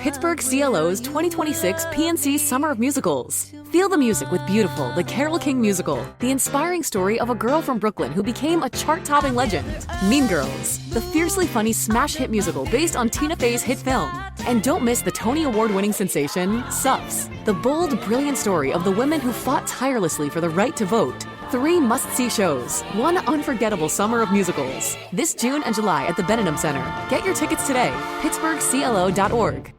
Pittsburgh CLO's 2026 PNC Summer of Musicals. Feel the music with Beautiful, the Carole King musical, the inspiring story of a girl from Brooklyn who became a chart-topping legend. Mean Girls, the fiercely funny smash hit musical based on Tina Fey's hit film. And don't miss the Tony Award-winning sensation, Suffs, the bold, brilliant story of the women who fought tirelessly for the right to vote. 3 must-see shows, 1 unforgettable summer of musicals. This June and July at the Benedum Center. Get your tickets today, pittsburghclo.org.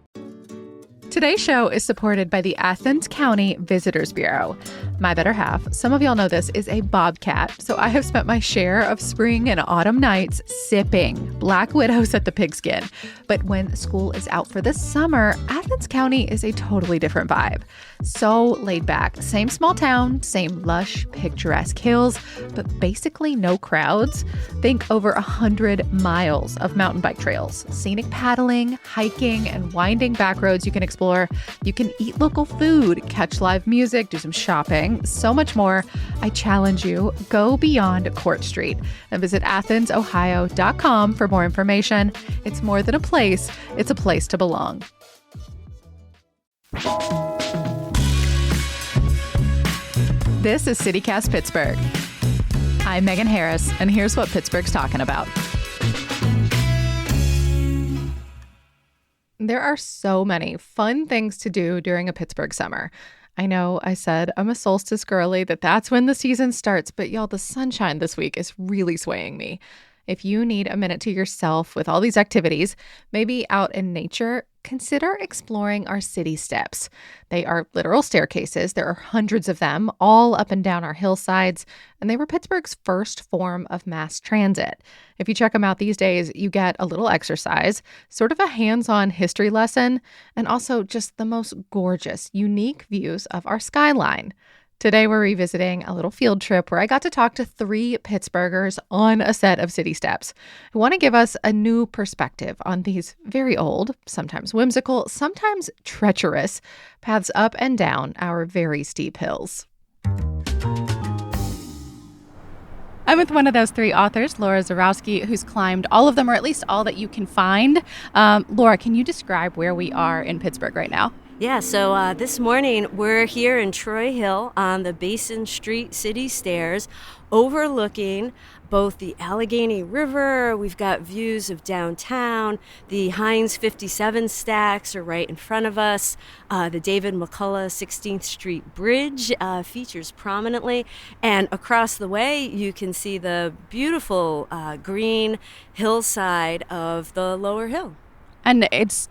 Today's show is supported by the Athens County Visitors Bureau. My better half, some of y'all know this, is a bobcat, so I have spent my share of spring and autumn nights sipping Black Widows at the Pigskin. But when school is out for the summer, Athens County is a totally different vibe. So laid back, same small town, same lush, picturesque hills, but basically no crowds. Think over 100 miles of mountain bike trails, scenic paddling, hiking, and winding back roads you can explore. You can eat local food, catch live music, do some shopping, so much more. I challenge you, go beyond Court Street and visit AthensOhio.com for more information. It's more than a place, it's a place to belong. This is CityCast Pittsburgh. I'm Megan Harris, and here's what Pittsburgh's talking about. There are so many fun things to do during a Pittsburgh summer. I know I said I'm a solstice girly, that's when the season starts, but y'all, the sunshine this week is really swaying me. If you need a minute to yourself with all these activities, maybe out in nature, consider exploring our city steps. They are literal staircases. There are hundreds of them all up and down our hillsides, and they were Pittsburgh's first form of mass transit. If you check them out these days, you get a little exercise, sort of a hands-on history lesson, and also just the most gorgeous, unique views of our skyline. Today, we're revisiting a little field trip where I got to talk to 3 Pittsburghers on a set of city steps who want to give us a new perspective on these very old, sometimes whimsical, sometimes treacherous paths up and down our very steep hills. I'm with one of those 3 authors, Laura Zarowski, who's climbed all of them, or at least all that you can find. Laura, can you describe where we are in Pittsburgh right now? Yeah, so this morning we're here in Troy Hill on the Basin Street City Stairs, overlooking both the Allegheny River. We've got views of downtown. The Heinz 57 stacks are right in front of us. The David McCullough 16th Street Bridge features prominently. And across the way, you can see the beautiful green hillside of the lower hill. And it's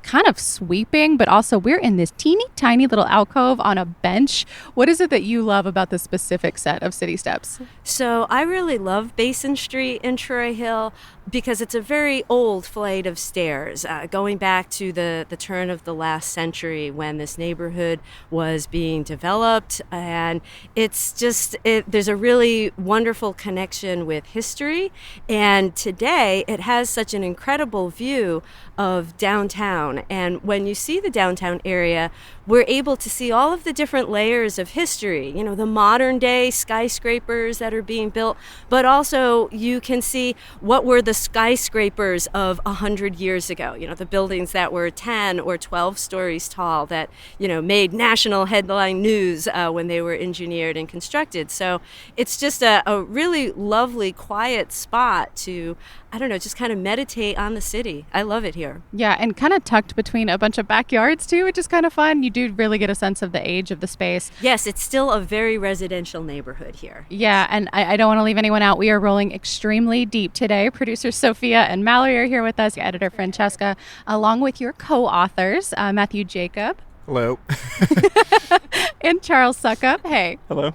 kind of sweeping, but also we're in this teeny tiny little alcove on a bench. What is it that you love about the specific set of city steps? So I really love Basin Street in Troy Hill because it's a very old flight of stairs, going back to the turn of the last century when this neighborhood was being developed. And it's just, there's a really wonderful connection with history. And today it has such an incredible view of downtown. And when you see the downtown area, we're able to see all of the different layers of history, you know, the modern day skyscrapers that are being built, but also you can see what were the skyscrapers of 100 years ago, you know, the buildings that were 10 or 12 stories tall that, you know, made national headline news when they were engineered and constructed. So it's just a really lovely, quiet spot to, I don't know, just kind of meditate on the city. I love it here. Yeah, and kind of tucked between a bunch of backyards too, which is kind of fun. You do really get a sense of the age of the space. Yes, it's still a very residential neighborhood here. Yeah, and I don't want to leave anyone out. We are rolling extremely deep today. Producers Sophia and Mallory are here with us, editor Francesca, along with your co-authors, Matthew Jacob. Hello. And Charles Suckup. Hey. Hello.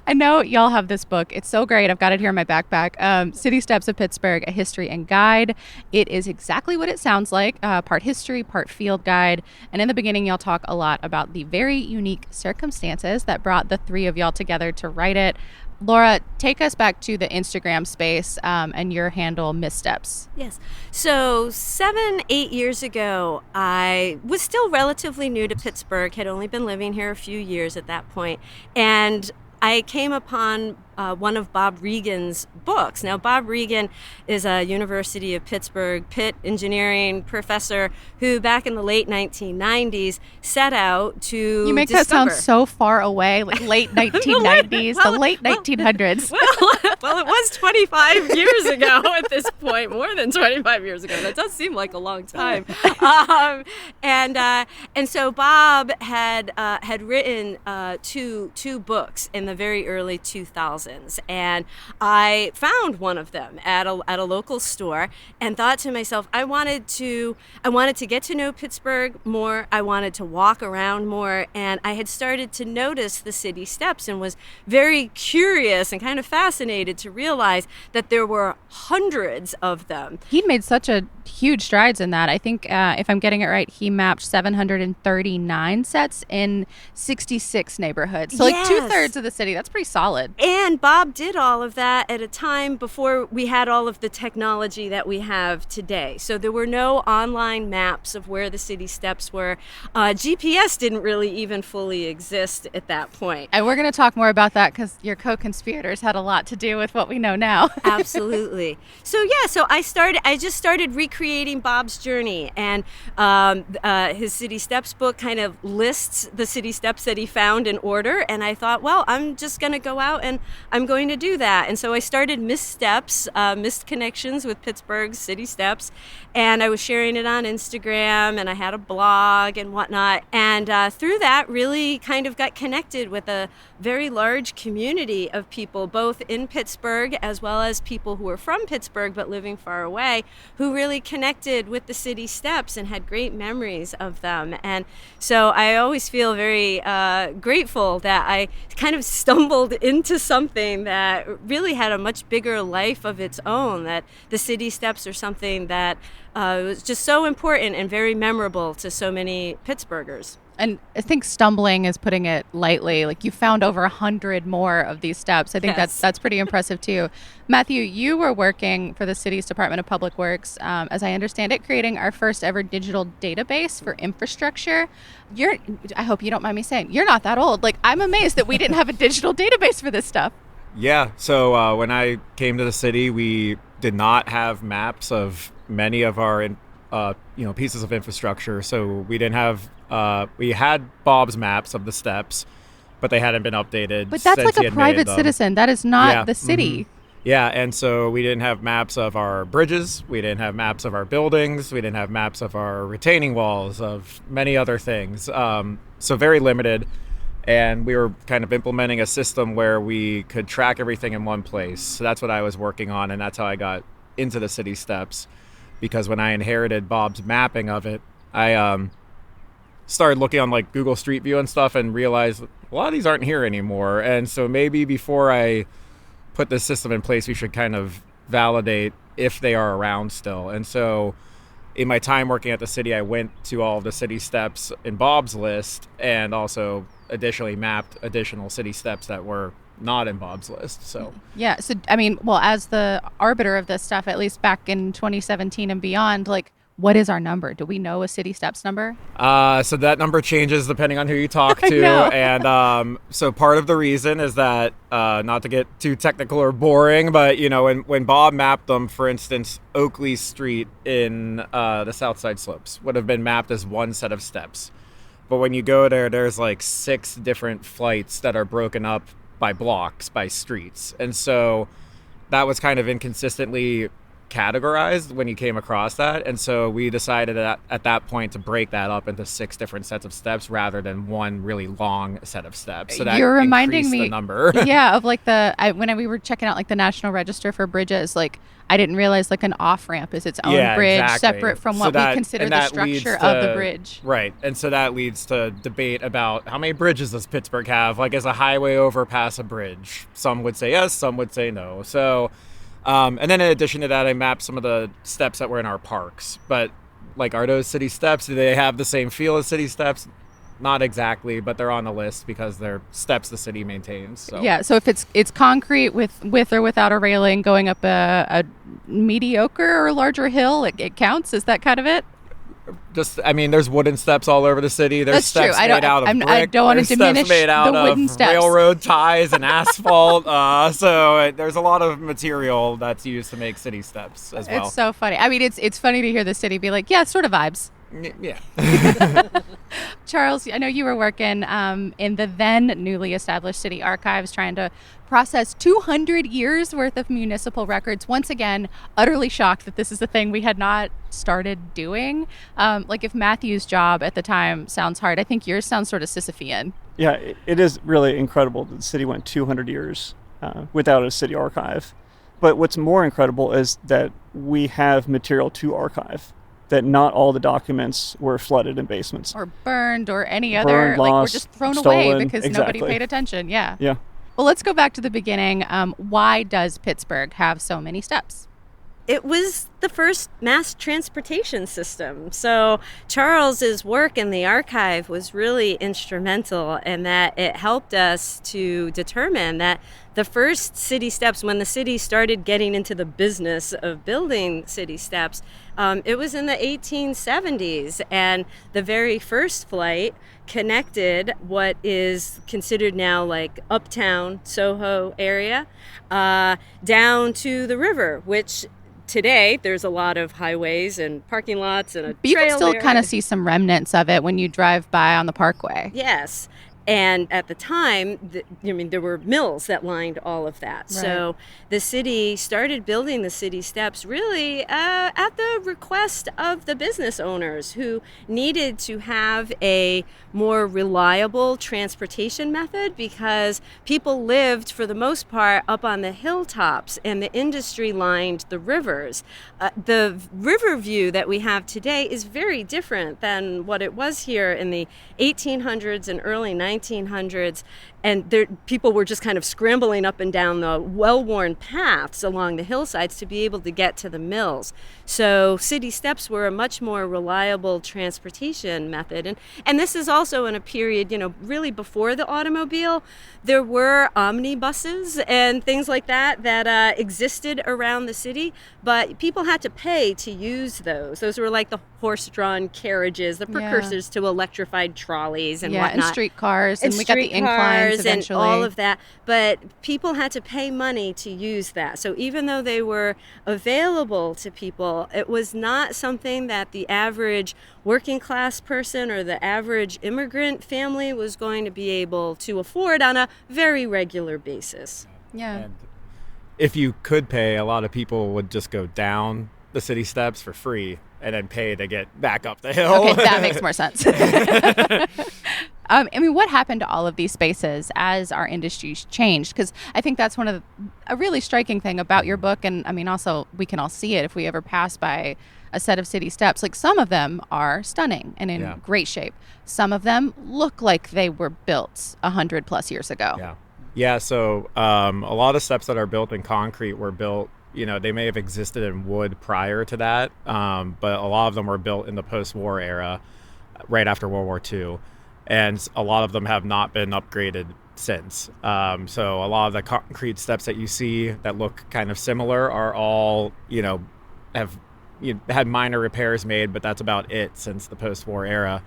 I know y'all have this book. It's so great. I've got it here in my backpack. City Steps of Pittsburgh, A History and Guide. It is exactly what it sounds like, part history, part field guide. And in the beginning, y'all talk a lot about the very unique circumstances that brought the 3 of y'all together to write it. Laura, take us back to the Instagram space and your handle, Missteps. Yes. So 7-8 years ago, I was still relatively new to Pittsburgh, had only been living here a few years at that point, and I came upon one of Bob Regan's books. Now, Bob Regan is a University of Pittsburgh Pitt engineering professor who back in the late 1990s set out to You make discover. that sound so far away, like late 1990s, the late 1900s. Well, it was 25 years ago at this point, more than 25 years ago. That does seem like a long time. And so Bob had written two books in the very early 2000s, and I found one of them at a local store and thought to myself, I wanted to get to know Pittsburgh more. I wanted to walk around more, and I had started to notice the city steps and was very curious and kind of fascinated to realize that there were hundreds of them. He'd made such a huge strides in that. I think, if I'm getting it right, he mapped 739 sets in 66 neighborhoods. So Yes. like 2/3 of the city. That's pretty solid. And Bob did all of that at a time before we had all of the technology that we have today. So there were no online maps of where the city steps were. GPS didn't really even fully exist at that point. And we're going to talk more about that because your co-conspirators had a lot to do with what we know now. Absolutely. So I just started recreating Bob's journey, and his City Steps book kind of lists the city steps that he found in order. And I thought, well, I'm just going to go out and I'm going to do that. And so I started Missed Steps, Missed Connections with Pittsburgh's City Steps, and I was sharing it on Instagram, and I had a blog and whatnot. And through that, really kind of got connected with a very large community of people, both in Pittsburgh as well as people who were from Pittsburgh but living far away, who really connected with the city steps and had great memories of them. And so I always feel very grateful that I kind of stumbled into something that really had a much bigger life of its own, that the city steps are something that was just so important and very memorable to so many Pittsburghers. And I think stumbling is putting it lightly. Like, you found over 100 more of these steps. I think Yes. that's pretty impressive too. Matthew, you were working for the city's Department of Public Works, as I understand it, creating our first ever digital database for infrastructure. I hope you don't mind me saying, you're not that old. Like, I'm amazed that we didn't have a digital database for this stuff. Yeah. So when I came to the city, we did not have maps of many of our pieces of infrastructure. So we didn't have. We had Bob's maps of the steps, but they hadn't been updated. But that's since like he a had made private them. citizen. That is not Yeah, the city. Yeah, and so we didn't have maps of our bridges. We didn't have maps of our buildings. We didn't have maps of our retaining walls, of many other things. So very limited. And we were kind of implementing a system where we could track everything in one place. So that's what I was working on, and that's how I got into the city steps. Because when I inherited Bob's mapping of it, I started looking on like Google Street View and stuff and realized a lot of these aren't here anymore. And so maybe before I put this system in place, we should kind of validate if they are around still. And so in my time working at the city, I went to all of the city steps in Bob's list and also additionally mapped additional city steps that were not in Bob's list. So Yeah. So, I mean, well, as the arbiter of this stuff, at least back in 2017 and beyond, like, what is our number? Do we know a city steps number? so that number changes depending on who you talk I to. know. And so part of the reason is that, not to get too technical or boring, but, when Bob mapped them, for instance, Oakley Street in the South Side Slopes would have been mapped as one set of steps. But when you go there, there's like 6 different flights that are broken up by blocks, by streets. And so that was kind of inconsistently categorized when you came across that. And so we decided at that point to break that up into 6 different sets of steps rather than one really long set of steps. So that You're reminding increased me the number. Yeah, of like when we were checking out like the National Register for bridges, like I didn't realize like an off ramp is its own Yeah, bridge, exactly. separate from So what that- we consider and the that leads structure of the to- bridge. Right. And so that leads to debate about how many bridges does Pittsburgh have? Like, is a highway overpass a bridge? Some would say yes, some would say no. So, and then in addition to that, I mapped some of the steps that were in our parks. But, like, are those city steps? Do they have the same feel as city steps? Not exactly, but they're on the list because they're steps the city maintains. So. Yeah, so if it's concrete with or without a railing going up a mediocre or larger hill, it counts. Is that kind of it? There's wooden steps all over the city. There's That's true. steps made out of brick. I don't want to There's diminish steps made out the wooden of steps. railroad ties and asphalt. So there's a lot of material that's used to make city steps as well. It's so funny. I mean, it's funny to hear the city be like, yeah, sort of vibes. Yeah. Charles, I know you were working in the then newly established city archives trying to process 200 years worth of municipal records. Once again, utterly shocked that this is a thing we had not started doing. Like if Matthew's job at the time sounds hard, I think yours sounds sort of Sisyphean. Yeah, it is really incredible that the city went 200 years without a city archive. But what's more incredible is that we have material to archive, that not all the documents were flooded in basements. Or burned or any other, Burned, like lost, were just thrown stolen. away because Exactly. nobody paid attention. Yeah. Yeah. Well, let's go back to the beginning. Why does Pittsburgh have so many steps? It was the first mass transportation system. So Charles's work in the archive was really instrumental in that it helped us to determine that the first city steps, when the city started getting into the business of building city steps, it was in the 1870s. And the very first flight connected what is considered now like uptown Soho area down to the river, which today there's a lot of highways and parking lots and a But you trail can still there. kind of see some remnants of it when you drive by on the parkway. Yes. And at the time, there were mills that lined all of that. Right. So the city started building the city steps really at the request of the business owners who needed to have a more reliable transportation method because people lived, for the most part, up on the hilltops and the industry lined the rivers. The river view that we have today is very different than what it was here in the 1800s and early 1900s, and people were just kind of scrambling up and down the well-worn paths along the hillsides to be able to get to the mills. So city steps were a much more reliable transportation method. And this is also in a period, really before the automobile. There were omnibuses and things like that existed around the city, but people had to pay to use those. Those were like the horse-drawn carriages, the precursors to electrified trolleys and whatnot. And streetcars, and we got the inclines eventually. And all of that, but people had to pay money to use that. So even though they were available to people, it was not something that the average working class person or the average immigrant family was going to be able to afford on a very regular basis. Yeah. And if you could pay, a lot of people would just go down the city steps for free and then pay to get back up the hill. Okay, that makes more sense. What happened to all of these spaces as our industries changed? Because I think that's a really striking thing about your book. And also we can all see it if we ever pass by a set of city steps. Like some of them are stunning and in great shape. Some of them look like they were built 100+ years ago. Yeah. So a lot of steps that are built in concrete were built, they may have existed in wood prior to that, but a lot of them were built in the post-war era, right after World War II. And a lot of them have not been upgraded since. So a lot of the concrete steps that you see that look kind of similar are all, have had minor repairs made, but that's about it since the post-war era.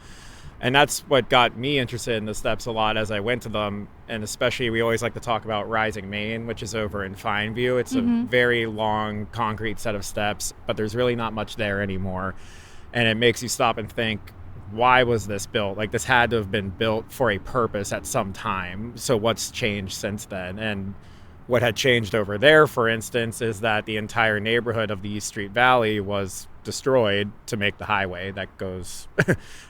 And that's what got me interested in the steps a lot as I went to them. And especially, we always like to talk about Rising Main, which is over in Fineview. It's a very long concrete set of steps, but there's really not much there anymore. And it makes you stop and think, why was this built? Like, this had to have been built for a purpose at some time. So what's changed since then? And what had changed over there, for instance, is that the entire neighborhood of the East Street Valley was destroyed to make the highway that goes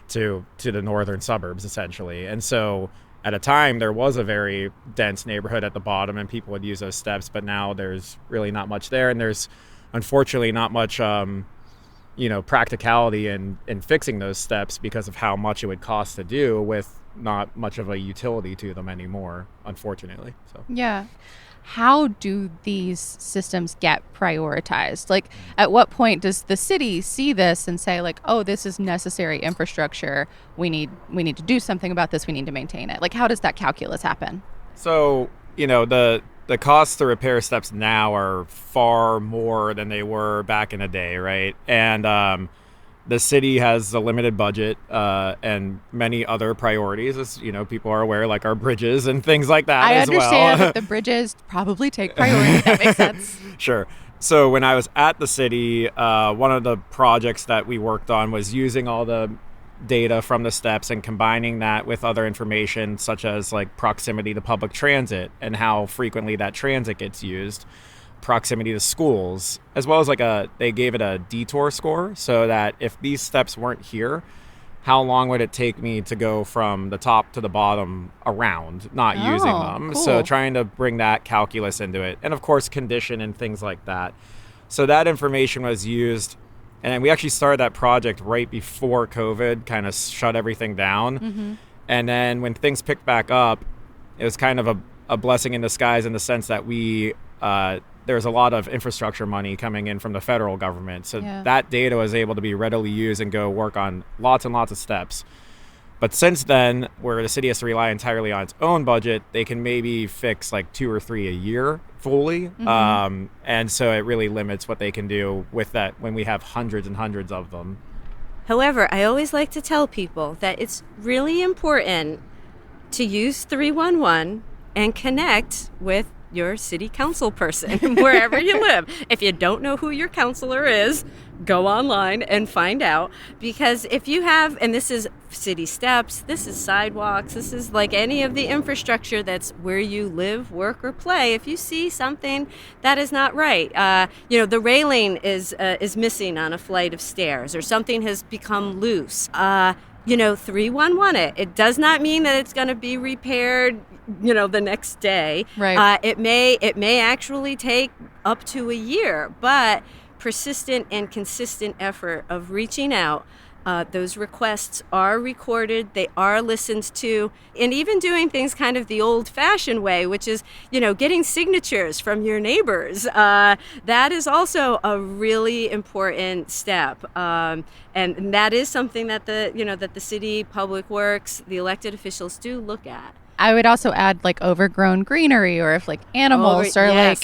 to the northern suburbs, essentially. And so at a time, there was a very dense neighborhood at the bottom, and people would use those steps. But now there's really not much there, and there's unfortunately not much practicality in fixing those steps because of how much it would cost to do, with not much of a utility to them anymore, unfortunately. So yeah. How do these systems get prioritized? Like, at what point does the city see this and say, like, oh, this is necessary infrastructure, we need to do something about this, we need to maintain it? Like, how does that calculus happen? So, the costs to repair steps now are far more than they were back in the day, right? And the city has a limited budget and many other priorities, as people are aware, like our bridges and things like that. I as understand well. that the bridges probably take priority. That makes sense. Sure. So when I was at the city, one of the projects that we worked on was using all the data from the steps and combining that with other information, such as like proximity to public transit and how frequently that transit gets used, proximity to schools, as well as they gave it a detour score, so that if these steps weren't here, how long would it take me to go from the top to the bottom around not using them? Cool. So trying to bring that calculus into it, and of course condition and things like that. So that information was used, and we actually started that project right before COVID kind of shut everything down. Mm-hmm. And then when things picked back up, it was kind of a blessing in disguise, in the sense that there's a lot of infrastructure money coming in from the federal government. So that data was able to be readily used and go work on lots and lots of steps. But since then, where the city has to rely entirely on its own budget, they can maybe fix like 2 or 3 a year fully. Mm-hmm. And so it really limits what they can do with that when we have hundreds and hundreds of them. However, I always like to tell people that it's really important to use 311 and connect with your city council person wherever you live. If you don't know who your counselor is, go online and find out, because if you have, and this is city steps, this is sidewalks, this is like any of the infrastructure that's where you live, work, or play, if you see something that is not right, the railing is missing on a flight of stairs, or something has become loose, 311 it. It does not mean that it's going to be repaired the next day. Right. It may actually take up to a year, but persistent and consistent effort of reaching out, those requests are recorded, they are listened to, and even doing things kind of the old-fashioned way, which is, getting signatures from your neighbors. That is also a really important step, and that is something that the city public works, the elected officials do look at. I would also add like overgrown greenery, or if like animals are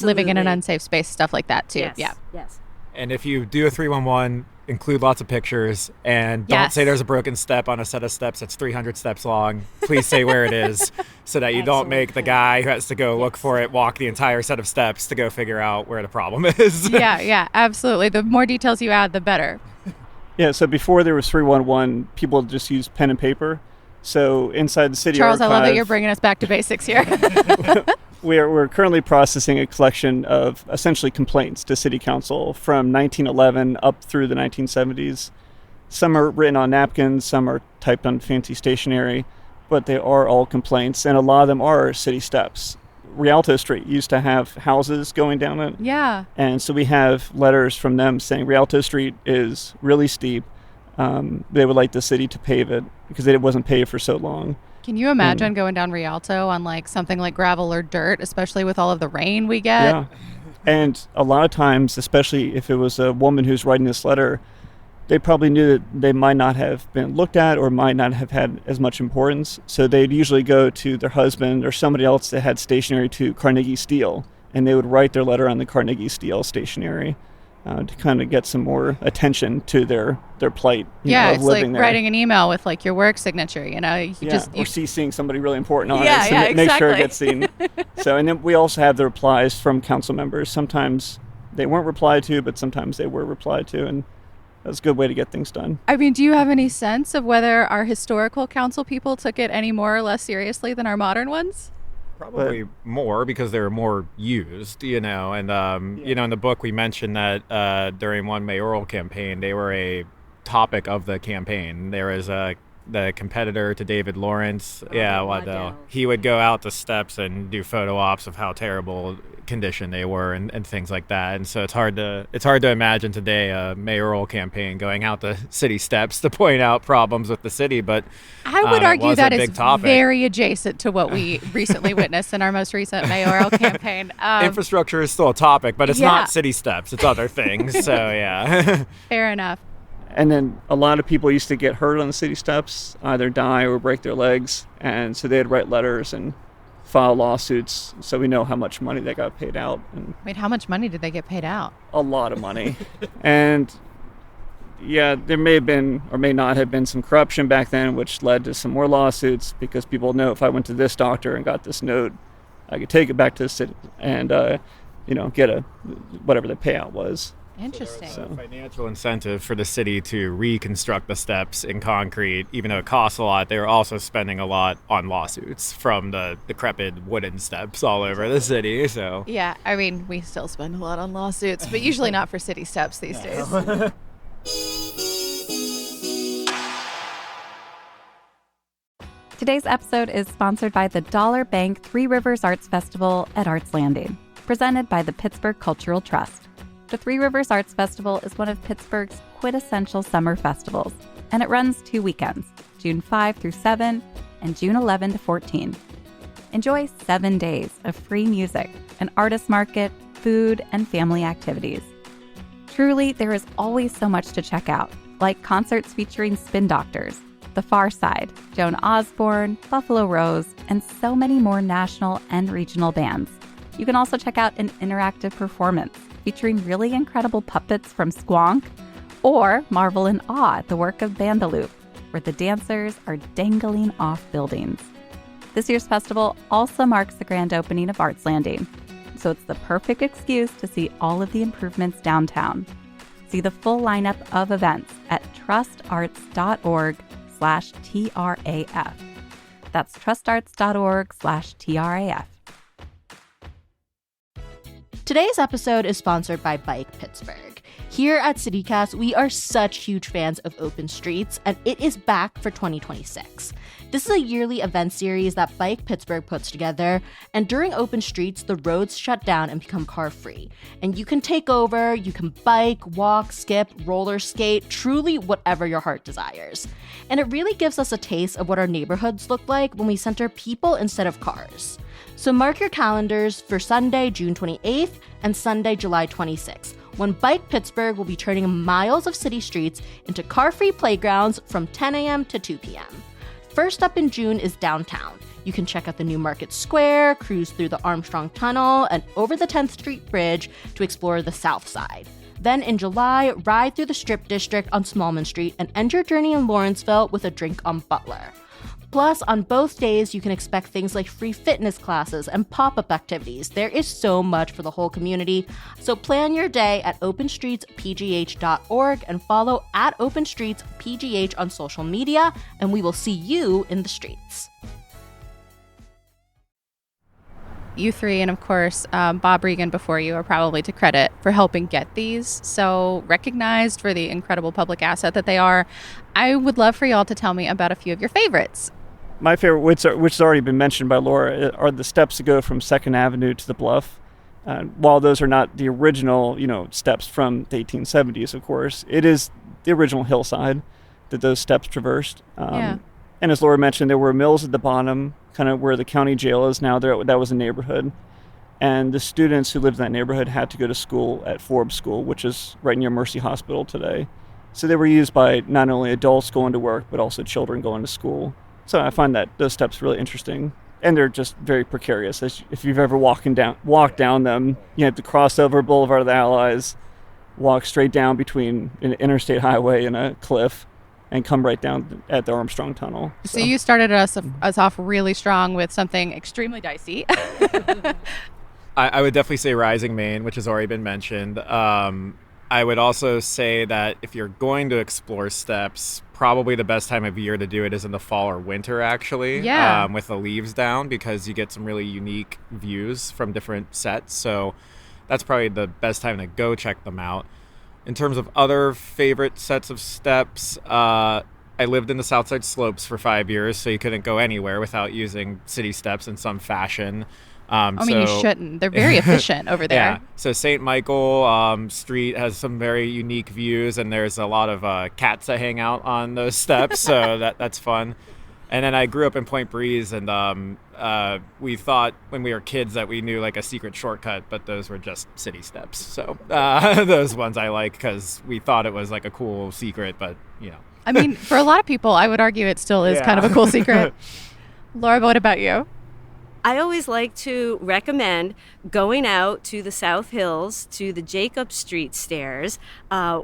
living in an unsafe space, stuff like that too. Yes. Yeah. Yes. And if you do a 311, include lots of pictures, and don't say there's a broken step on a set of steps that's 300 steps long. Please say where it is, so that you don't make the guy who has to go look for it walk the entire set of steps to go figure out where the problem is. Yeah, absolutely. The more details you add, the better. Yeah, so before there was 311, people just used pen and paper. So inside the city Charles, archive, I love that you're bringing us back to basics here. we're currently processing a collection of essentially complaints to city council from 1911 up through the 1970s. Some are written on napkins, some are typed on fancy stationery, but they are all complaints, and a lot of them are city steps. Rialto Street used to have houses going down it. Yeah. And so we have letters from them saying Rialto Street is really steep. They would like the city to pave it because it wasn't paved for so long. Can you imagine going down Rialto on like something like gravel or dirt, especially with all of the rain we get? Yeah. And a lot of times, especially if it was a woman who's writing this letter, they probably knew that they might not have been looked at or might not have had as much importance. So they'd usually go to their husband or somebody else that had stationery to Carnegie Steel, and they would write their letter on the Carnegie Steel stationery. To kind of get some more attention to their plight. It's of living like there. writing an email with like your work signature, you or CCing somebody really important on it, Yeah, so yeah, make sure it exactly. gets seen. So, and then we also have the replies from council members. Sometimes they weren't replied to, but sometimes they were replied to, and that's a good way to get things done. I mean, do you have any sense of whether our historical council people took it any more or less seriously than our modern ones? Probably more, because they were more used, and in the book we mentioned that during one mayoral campaign, they were a topic of the campaign. There was the competitor to David Lawrence. He would go out the steps and do photo ops of how terrible condition they were and things like that. And so it's hard to imagine today a mayoral campaign going out the city steps to point out problems with the city. But I would argue that is topic. Very adjacent to what we recently witnessed in our most recent mayoral campaign. Infrastructure is still a topic, but it's not city steps. It's other things. So yeah. Fair enough. And then a lot of people used to get hurt on the city steps, either die or break their legs. And so they'd write letters and file lawsuits, so we know how much money they got paid out. And wait, how much money did they get paid out? a lot of money. And yeah, there may have been or may not have been some corruption back then, which led to some more lawsuits because people know if I went to this doctor and got this note, I could take it back to the city and, get whatever the payout was. Interesting. So there was a financial incentive for the city to reconstruct the steps in concrete, even though it costs a lot. They were also spending a lot on lawsuits from the decrepit wooden steps all over the city. So Yeah, I mean, we still spend a lot on lawsuits, but usually not for city steps these days. Today's episode is sponsored by the Dollar Bank Three Rivers Arts Festival at Arts Landing, presented by the Pittsburgh Cultural Trust. The Three Rivers Arts Festival is one of Pittsburgh's quintessential summer festivals, and it runs 2 weekends, June 5 through 7 and June 11 to 14. Enjoy 7 days of free music, an artist market, food, and family activities. Truly, there is always so much to check out, like concerts featuring Spin Doctors, The Far Side, Joan Osborne, Buffalo Rose, and so many more national and regional bands. You can also check out an interactive performance featuring really incredible puppets from Squonk, or marvel in awe at the work of Bandaloop, where the dancers are dangling off buildings. This year's festival also marks the grand opening of Arts Landing, so it's the perfect excuse to see all of the improvements downtown. See the full lineup of events at trustarts.org/TRAF. That's trustarts.org/TRAF. Today's episode is sponsored by Bike Pittsburgh. Here at CityCast, we are such huge fans of Open Streets, and it is back for 2026. This is a yearly event series that Bike Pittsburgh puts together, and during Open Streets, the roads shut down and become car-free. And you can take over, you can bike, walk, skip, roller skate, truly whatever your heart desires. And it really gives us a taste of what our neighborhoods look like when we center people instead of cars. So mark your calendars for Sunday, June 28th and Sunday, July 26th, when Bike Pittsburgh will be turning miles of city streets into car-free playgrounds from 10 a.m. to 2 p.m. First up in June is downtown. You can check out the New Market Square, cruise through the Armstrong Tunnel, and over the 10th Street Bridge to explore the South Side. Then in July, ride through the Strip District on Smallman Street and end your journey in Lawrenceville with a drink on Butler. Plus, on both days, you can expect things like free fitness classes and pop-up activities. There is so much for the whole community. So plan your day at openstreetspgh.org and follow at openstreetspgh on social media, and we will see you in the streets. You three, and of course, Bob Regan before you, are probably to credit for helping get these. So recognized for the incredible public asset that they are. I would love for y'all to tell me about a few of your favorites. My favorite, which has already been mentioned by Laura, are the steps that go from 2nd Avenue to the Bluff. While those are not the original, steps from the 1870s, of course, it is the original hillside that those steps traversed. Yeah. And as Laura mentioned, there were mills at the bottom, kind of where the county jail is now. That was a neighborhood. And the students who lived in that neighborhood had to go to school at Forbes School, which is right near Mercy Hospital today. So they were used by not only adults going to work, but also children going to school. So I find that those steps really interesting. And they're just very precarious. If you've ever walked down them, you have to cross over Boulevard of the Allies, walk straight down between an interstate highway and a cliff, and come right down at the Armstrong Tunnel. So you started us off really strong with something extremely dicey. I would definitely say Rising Main, which has already been mentioned. I would also say that if you're going to explore steps, probably the best time of year to do it is in the fall or winter, actually. Yeah. With the leaves down, because you get some really unique views from different sets. So that's probably the best time to go check them out. In terms of other favorite sets of steps, I lived in the Southside Slopes for 5 years, so you couldn't go anywhere without using city steps in some fashion. You shouldn't. They're very efficient over there. Yeah. So St. Michael Street has some very unique views, and there's a lot of cats that hang out on those steps, so that's fun. And then I grew up in Point Breeze, and we thought when we were kids that we knew like a secret shortcut, but those were just city steps. So those ones I like because we thought it was like a cool secret, but I mean, for a lot of people, I would argue it still is kind of a cool secret. Laura, what about you? I always like to recommend going out to the South Hills to the Jacob Street stairs,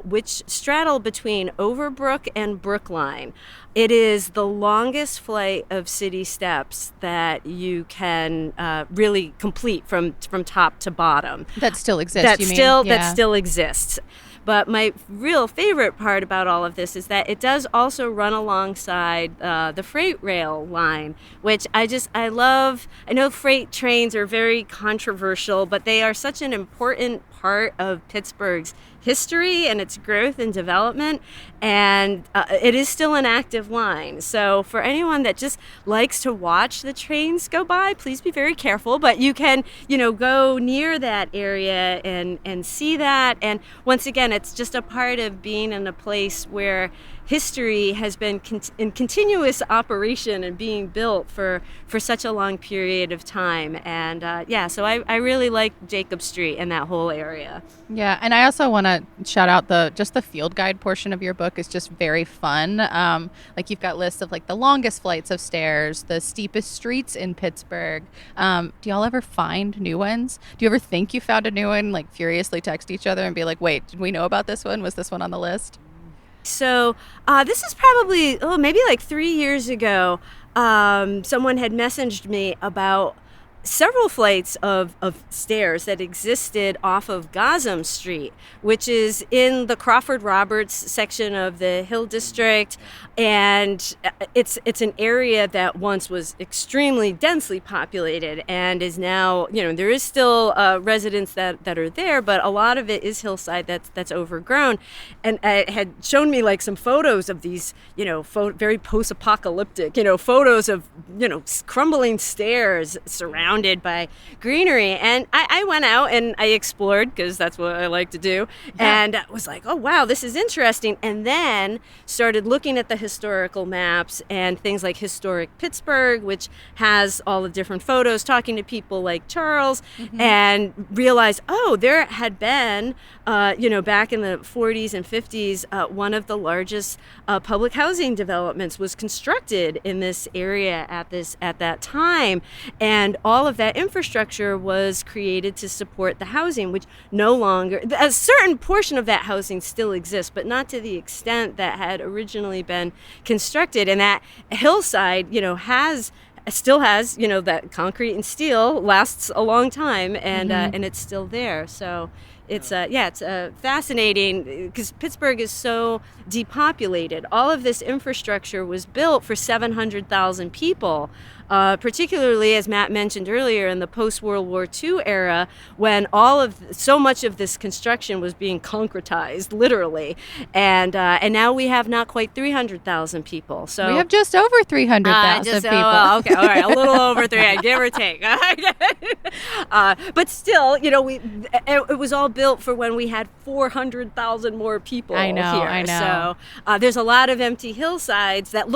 which straddle between Overbrook and Brookline. It is the longest flight of city steps that you can really complete from top to bottom. That still exists, That still exists. But my real favorite part about all of this is that it does also run alongside the freight rail line, which I love. I know freight trains are very controversial, but they are such an important part of Pittsburgh's history and its growth and development, and it is still an active line. So for anyone that just likes to watch the trains go by, please be very careful, but you can, go near that area and see that. And once again, it's just a part of being in a place where history has been in continuous operation and being built for such a long period of time. And so I really like Jacob Street and that whole area. Yeah, and I also want to shout out the field guide portion of your book is just very fun. Like you've got lists of like the longest flights of stairs, the steepest streets in Pittsburgh. Do y'all ever find new ones? Do you ever think you found a new one, like furiously text each other and be like, wait, did we know about this one? Was this one on the list? So this is probably, maybe like 3 years ago, someone had messaged me about several flights of stairs that existed off of Gotham Street, which is in the Crawford Roberts section of the Hill District. And it's an area that once was extremely densely populated and is now, there is still residents that are there, but a lot of it is hillside that's overgrown. And it had shown me like some photos of these, very post-apocalyptic, photos of, crumbling stairs surrounded by greenery. And I went out and I explored, because that's what I like to do. Yeah. And I was like, oh, wow, this is interesting. And then started looking at the historical maps and things like Historic Pittsburgh, which has all the different photos, talking to people like Charles, and realized, there had been, back in the 40s and 50s, one of the largest public housing developments was constructed in this area at that time. And all of that infrastructure was created to support the housing, which no longer, a certain portion of that housing still exists, but not to the extent that had originally been constructed. And that hillside, still has, that concrete and steel lasts a long time, and it's still there. So it's fascinating, because Pittsburgh is so depopulated. All of this infrastructure was built for 700,000 people, particularly, as Matt mentioned earlier, in the post-World War II era, when so much of this construction was being concretized, literally. And now we have not quite 300,000 people. So we have just over 300,000 people. Okay, all right, a little over 300, give or take. But still, it was all built for when we had 400,000 more people here. I know. So there's a lot of empty hillsides that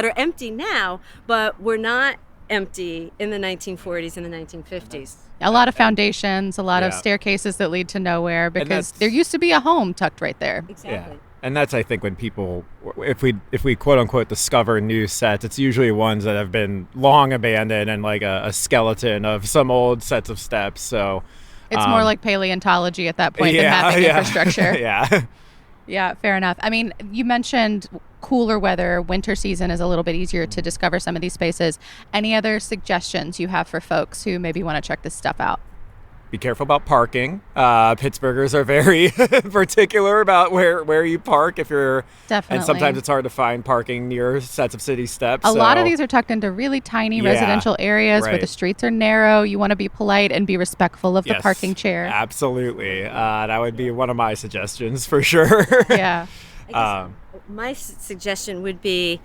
are empty now, but were not empty in the 1940s and the 1950s. A lot of foundations, a lot of staircases that lead to nowhere, because there used to be a home tucked right there. Exactly. Yeah. And that's, I think, when people, if we quote unquote discover new sets, it's usually ones that have been long abandoned and like a skeleton of some old sets of steps. So it's more like paleontology at that point than having infrastructure. Yeah. Yeah, fair enough. I mean, you mentioned cooler weather, winter season is a little bit easier to discover some of these spaces. Any other suggestions you have for folks who maybe want to check this stuff out? Be careful about parking. Pittsburghers are very particular about where you park if you're... Definitely. And sometimes it's hard to find parking near sets of city steps. A lot of these are tucked into really tiny residential areas where the streets are narrow. You want to be polite and be respectful of the parking chair. Absolutely. That would be one of my suggestions for sure. Yeah. I guess my suggestion would be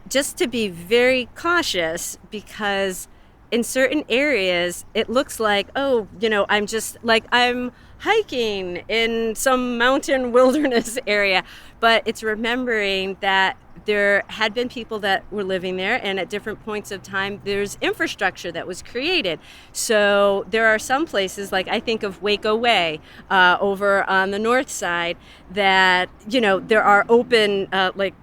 just to be very cautious, because in certain areas, it looks like, I'm hiking in some mountain wilderness area. But it's remembering that there had been people that were living there, and at different points of time, there's infrastructure that was created. So there are some places, like I think of Waco Way over on the north side, that, there are open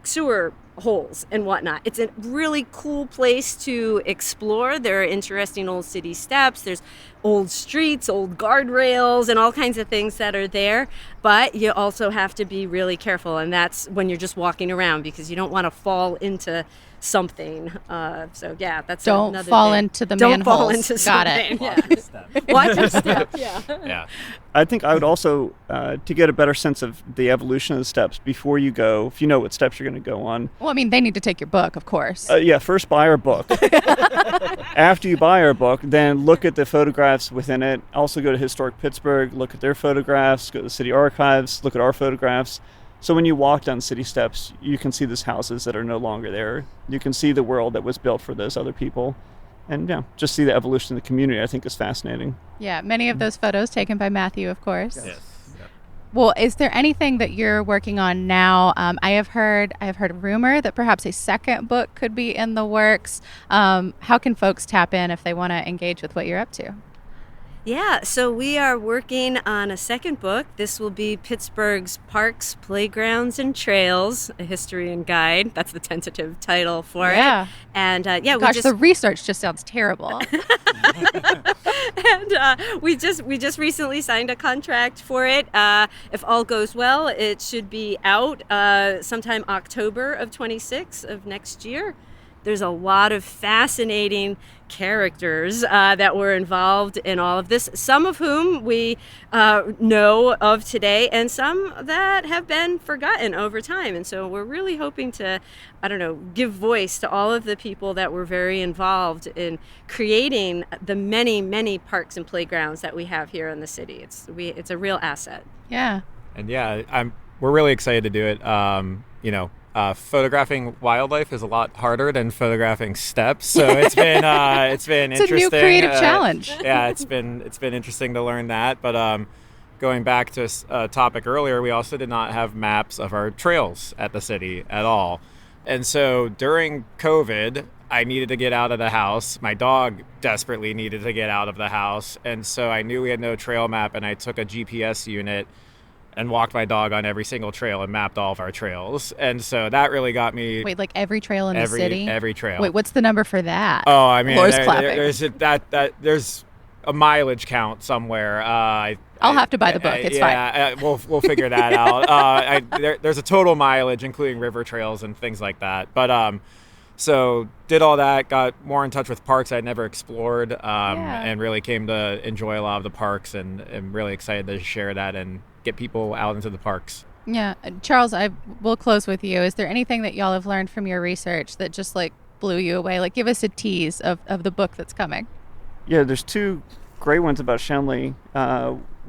sewer holes and whatnot. It's a really cool place to explore. There are interesting old city steps. There's old streets, old guardrails, and all kinds of things that are there. But you also have to be really careful, and that's when you're just walking around, because you don't want to fall into something. So yeah, that's Don't another fall thing. into the Don't fall manholes. into Got something. it. Yeah. Watch your step. Yeah. Yeah. I think I would also, to get a better sense of the evolution of the steps before you go, if you know what steps you're going to go on. Well, I mean, they need to take your book, of course. Yeah, first buy our book. After you buy our book, then look at the photographs within it. Also go to Historic Pittsburgh, look at their photographs, go to the city archives, look at our photographs. So when you walk down city steps, you can see these houses that are no longer there. You can see the world that was built for those other people. And yeah, just see the evolution of the community, I think, is fascinating. Yeah, many of those photos taken by Matthew, of course. Yes. Well, is there anything that you're working on now? I have heard a rumor that perhaps a second book could be in the works. How can folks tap in if they want to engage with what you're up to? Yeah, so we are working on a second book. This will be Pittsburgh's Parks, Playgrounds, and Trails, a history and guide. That's the tentative title for it. And Gosh, the research just sounds terrible. And we just recently signed a contract for it. If all goes well, it should be out sometime October of 26 of next year. There's a lot of fascinating characters that were involved in all of this, some of whom we know of today, and some that have been forgotten over time. And so we're really hoping to, give voice to all of the people that were very involved in creating the many, many parks and playgrounds that we have here in the city. It's a real asset. Yeah. And yeah, we're really excited to do it. Photographing wildlife is a lot harder than photographing steps, so it's been It's interesting. a new creative challenge. Yeah, it's been interesting to learn that. But going back to a topic earlier, we also did not have maps of our trails at the city at all, and so during COVID, I needed to get out of the house. My dog desperately needed to get out of the house, and so I knew we had no trail map, and I took a GPS unit and walked my dog on every single trail and mapped all of our trails. And so that really got me... Wait, like every trail in the city? Every trail. Wait, what's the number for that? Oh, I mean, Laura's clapping. There's a mileage count somewhere. I'll have to buy the book. It's fine. We'll figure that out. There's a total mileage, including river trails and things like that. But so did all that, got more in touch with parks I'd never explored, and really came to enjoy a lot of the parks, and am really excited to share that and get people out into the parks. Yeah. Charles, I will close with you. Is there anything that y'all have learned from your research that just blew you away? Give us a tease of the book that's coming. Yeah, there's two great ones about Shenley.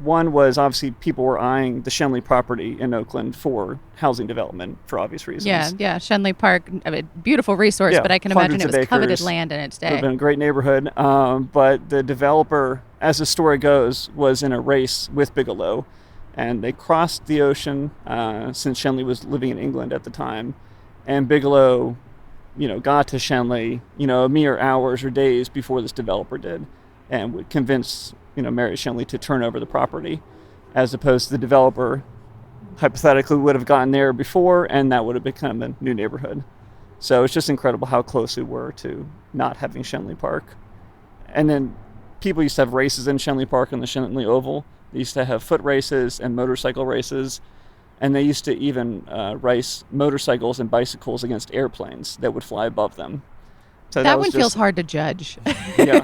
One was obviously people were eyeing the Shenley property in Oakland for housing development for obvious reasons. Yeah. Shenley Park, beautiful resource, but I can imagine it was coveted land in its day. It would have been a great neighborhood. But the developer, as the story goes, was in a race with Bigelow. And they crossed the ocean since Shenley was living in England at the time. And Bigelow, got to Shenley, a mere hours or days before this developer did, and would convince, Mary Shenley to turn over the property, as opposed to the developer hypothetically would have gotten there before, and that would have become a new neighborhood. So it's just incredible how close we were to not having Shenley Park. And then people used to have races in Shenley Park and the Shenley Oval. They used to have foot races and motorcycle races, and they used to even race motorcycles and bicycles against airplanes that would fly above them. So that one feels hard to judge. Yeah.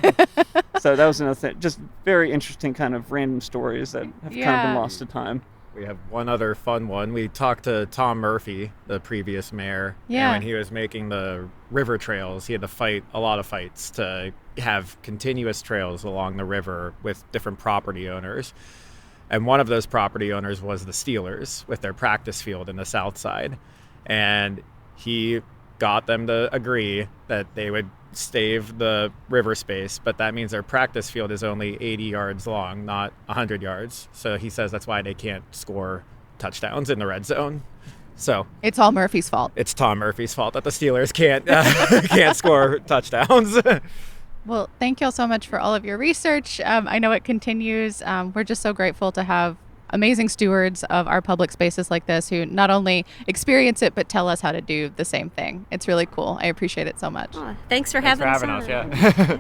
So that was another thing. Just very interesting kind of random stories that have kind of been lost to time. We have one other fun one. We talked to Tom Murphy, the previous mayor. Yeah. And when he was making the river trails, he had to fight a lot of fights to have continuous trails along the river with different property owners. And one of those property owners was the Steelers with their practice field in the south side. And he got them to agree that they would stave the river space, but that means their practice field is only 80 yards long, not 100 yards. So he says that's why they can't score touchdowns in the red zone. So it's all Murphy's fault. It's Tom Murphy's fault that the Steelers can't score touchdowns. Well, thank you all so much for all of your research. I know it continues. We're just so grateful to have amazing stewards of our public spaces like this who not only experience it, but tell us how to do the same thing. It's really cool. I appreciate it so much. Oh, thanks for having us. Yeah.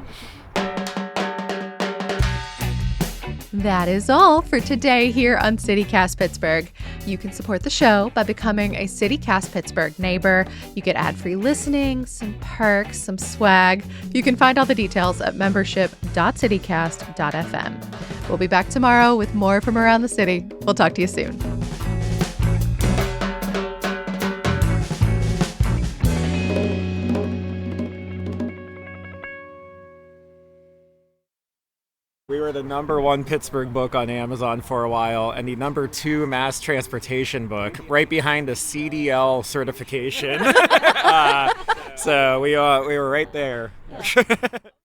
That is all for today here on CityCast Pittsburgh. You can support the show by becoming a CityCast Pittsburgh neighbor. You get ad-free listening, some perks, some swag. You can find all the details at membership.citycast.fm. We'll be back tomorrow with more from around the city. We'll talk to you soon. We were the #1 Pittsburgh book on Amazon for a while, and the #2 mass transportation book, right behind the CDL certification. So we were right there.